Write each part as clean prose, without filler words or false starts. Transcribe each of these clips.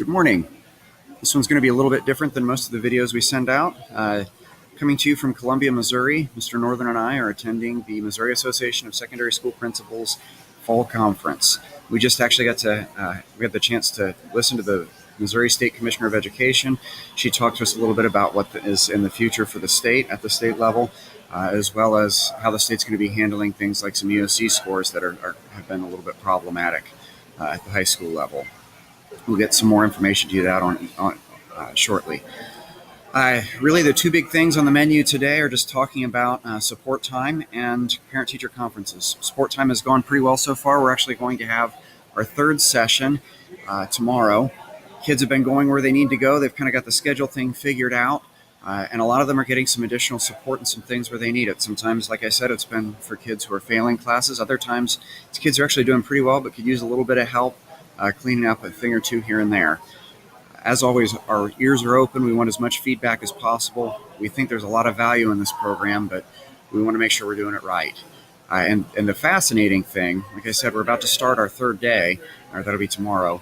Good morning. This one's going to be a little bit different than most of the videos we send out. Coming to you from Columbia, Missouri, Mr. Northern and I are attending the Missouri Association of Secondary School Principals Fall Conference. We just actually we had the chance to listen to the Missouri State Commissioner of Education. She talked to us a little bit about what is in the future for the state at the state level, as well as how the state's going to be handling things like some EOC scores that have been a little bit problematic at the high school level. We'll get some more information to you that on shortly. Really, the two big things on the menu today are just talking about support time and parent-teacher conferences. Support time has gone pretty well so far. We're actually going to have our third session tomorrow. Kids have been going where they need to go. They've kind of got the schedule thing figured out, and a lot of them are getting some additional support and some things where they need it. Sometimes, like I said, it's been for kids who are failing classes. Other times, it's kids who are actually doing pretty well but could use a little bit of help cleaning up a thing or two here and there. As always, our ears are open. We want as much feedback as possible. We think there's a lot of value in this program, but we want to make sure we're doing it right. And the fascinating thing, like I said, we're about to start our third day, or that'll be tomorrow,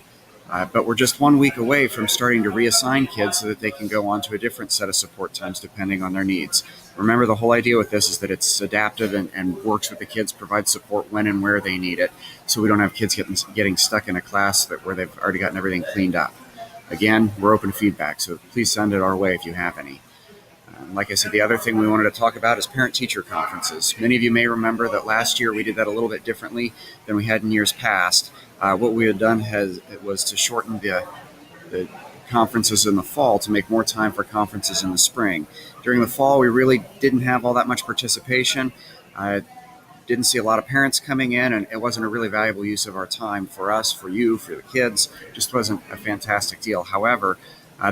but we're just 1 week away from starting to reassign kids so that they can go on to a different set of support times depending on their needs. Remember, the whole idea with this is that it's adaptive and works with the kids, provides support when and where they need it, so we don't have kids getting stuck in a class where they've already gotten everything cleaned up. Again, we're open to feedback, so please send it our way if you have any. Like I said, the other thing we wanted to talk about is parent-teacher conferences. Many of you may remember that last year we did that a little bit differently than we had in years past. What we had done was to shorten the conferences in the fall to make more time for conferences in the spring. During the fall, we really didn't have all that much participation. Didn't see a lot of parents coming in, and it wasn't a really valuable use of our time for us, for you, for the kids. Just wasn't a fantastic deal. However,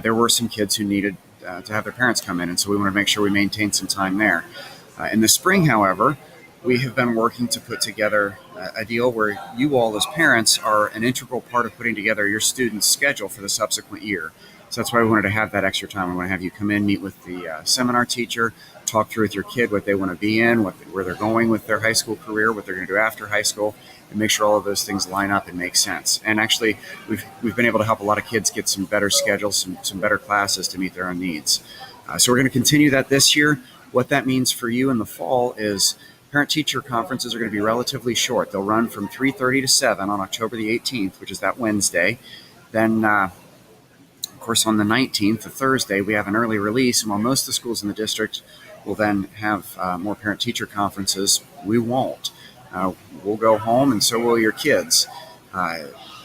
there were some kids who needed to have their parents come in, and so we want to make sure we maintain some time there. In the spring, however, we have been working to put together a deal where you all as parents are an integral part of putting together your student's schedule for the subsequent year. So that's why we wanted to have that extra time. We want to have you come in, meet with the seminar teacher, talk through with your kid what they want to be in, where they're going with their high school career, what they're going to do after high school, and make sure all of those things line up and make sense. And actually, we've been able to help a lot of kids get some better schedules, some better classes to meet their own needs. So we're going to continue that this year. What that means for you in the fall is parent-teacher conferences are going to be relatively short. They'll run from 3:30 to 7 on October the 18th, which is that Wednesday. Then, of course, on the 19th, the Thursday, we have an early release. And while most of the schools in the district will then have more parent-teacher conferences, we won't. We'll go home, and so will your kids.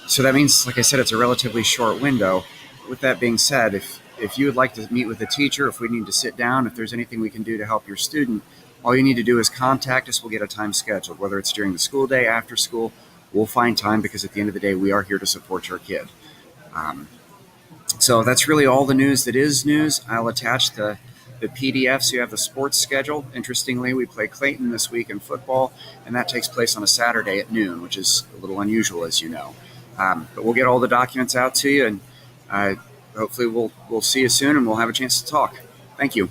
So that means, like I said, it's a relatively short window. With that being said, if you would like to meet with a teacher, if we need to sit down, if there's anything we can do to help your student, all you need to do is contact us. We'll get a time scheduled, whether it's during the school day, after school. We'll find time because at the end of the day, we are here to support your kid. So that's really all the news that is news. I'll attach the PDF so you have the sports schedule. Interestingly, we play Clayton this week in football, and that takes place on a Saturday at noon, which is a little unusual, as you know. But we'll get all the documents out to you, and hopefully we'll see you soon, and we'll have a chance to talk. Thank you.